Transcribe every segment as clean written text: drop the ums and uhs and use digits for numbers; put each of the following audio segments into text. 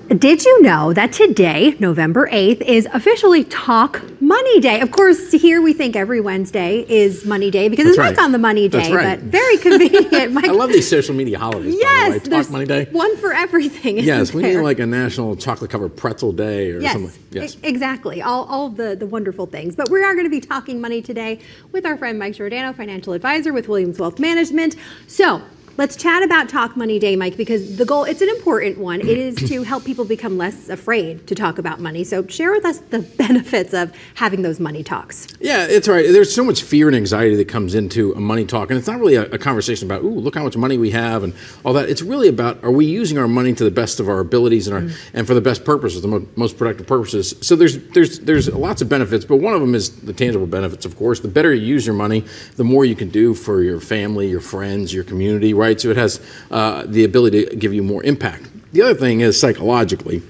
Did you know that today, November 8th, is officially Talk Money Day? Of course, here we think every Wednesday is Money Day because it's Mike on the Money Day, but very convenient. Mike, I love these social media holidays, yes, by the way. Talk Money Day. One for everything. Yes, we need like a national chocolate-covered pretzel day or something. Yes, exactly. All of the wonderful things. But we are going to be talking money today with our friend Mike Giordano, financial advisor with Williams Wealth Management. So, let's chat about Talk Money Day, Mike, because the goal, it's an important one. It is to help people become less afraid to talk about money. So share with us the benefits of having those money talks. Yeah, it's right. There's so much fear and anxiety that comes into a money talk. And it's not really a conversation about, ooh, look how much money we have and all that. It's really about, are we using our money to the best of our abilities and and for the best purposes, the most productive purposes. So there's lots of benefits, but one of them is the tangible benefits, of course. The better you use your money, the more you can do for your family, your friends, your community, right? So it has the ability to give you more impact. The other thing is psychologically,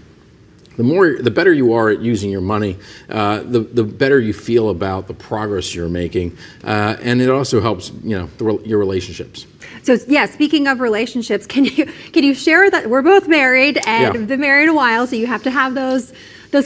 the better you are at using your money, the better you feel about the progress you're making, and it also helps your relationships. So yeah, speaking of relationships, can you share that we're both married and have been married a while, so you have to have those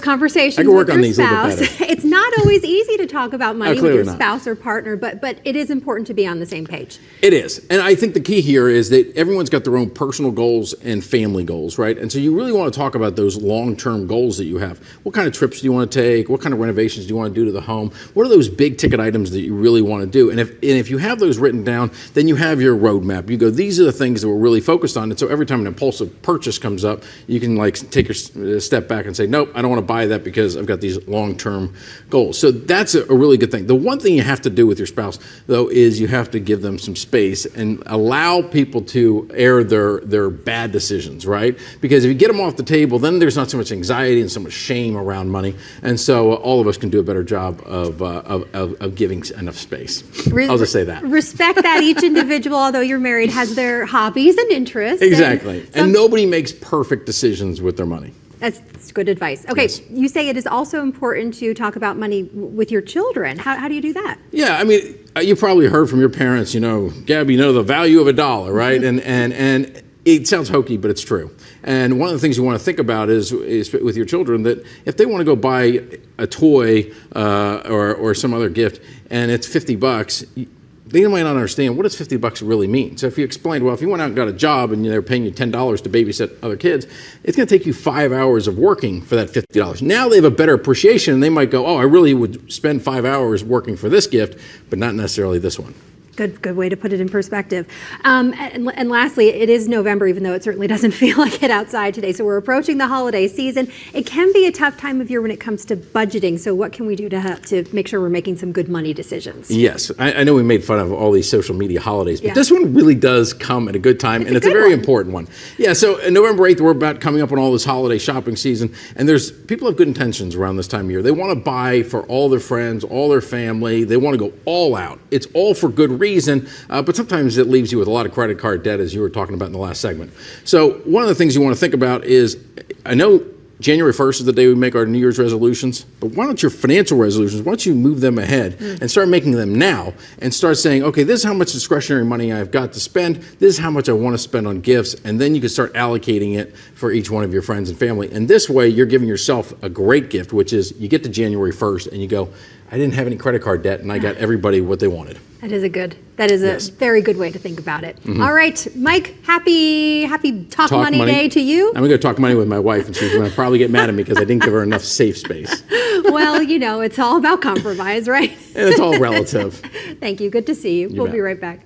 conversations. I can work with on your these spouse. a little bit better. It's not always easy to talk about money with your not. spouse or partner, but it is important to be on the same page. It is. And I think the key here is that everyone's got their own personal goals and family goals, right? And so you really want to talk about those long-term goals that you have. What kind of trips do you want to take? What kind of renovations do you want to do to the home? What are those big ticket items that you really want to do? And if you have those written down, then you have your roadmap. You go, these are the things that we're really focused on. And so every time an impulsive purchase comes up, you can like take a step back and say, nope, I don't want to buy that because I've got these long-term goals. So that's a really good thing. The one thing you have to do with your spouse, though, is you have to give them some space and allow people to air their bad decisions, right? Because if you get them off the table, then there's not so much anxiety and so much shame around money. And so all of us can do a better job of giving enough space. I'll just say that. Respect that each individual, although you're married, has their hobbies and interests. Exactly. And nobody makes perfect decisions with their money. That's good advice. Okay, yes. You say it is also important to talk about money with your children. How do you do that? Yeah, I mean, you probably heard from your parents, Gabby, the value of a dollar, right? and it sounds hokey, but it's true. And one of the things you want to think about is with your children that if they want to go buy a toy or some other gift and it's $50, they might not understand what does $50 really mean. So if you explained, well, if you went out and got a job and they're paying you $10 to babysit other kids, it's going to take you 5 hours of working for that $50. Now they have a better appreciation and they might go, oh, I really would spend 5 hours working for this gift, but not necessarily this one. Good way to put it in perspective. And lastly, it is November, even though it certainly doesn't feel like it outside today. So we're approaching the holiday season. It can be a tough time of year when it comes to budgeting. So what can we do to make sure we're making some good money decisions? Yes, I know we made fun of all these social media holidays, but this one really does come at a good time, and it's a very important one. Yeah, so November 8th, we're about coming up on all this holiday shopping season, and people have good intentions around this time of year. They want to buy for all their friends, all their family. They want to go all out. It's all for good reason, but sometimes it leaves you with a lot of credit card debt, as you were talking about in the last segment. So one of the things you want to think about is, I know January 1st is the day we make our New Year's resolutions, but why don't your financial resolutions, why don't you move them ahead and start making them now and start saying, okay, this is how much discretionary money I've got to spend, this is how much I want to spend on gifts, and then you can start allocating it for each one of your friends and family. And this way, you're giving yourself a great gift, which is you get to January 1st and you go, I didn't have any credit card debt and I got everybody what they wanted. That is a very good way to think about it. All right, Mike, happy Talk Money Day to you. I'm going to talk money with my wife, and she's going to probably get mad at me because I didn't give her enough safe space. Well, it's all about compromise, right? And it's all relative. Thank you. Good to see you. We'll be right back.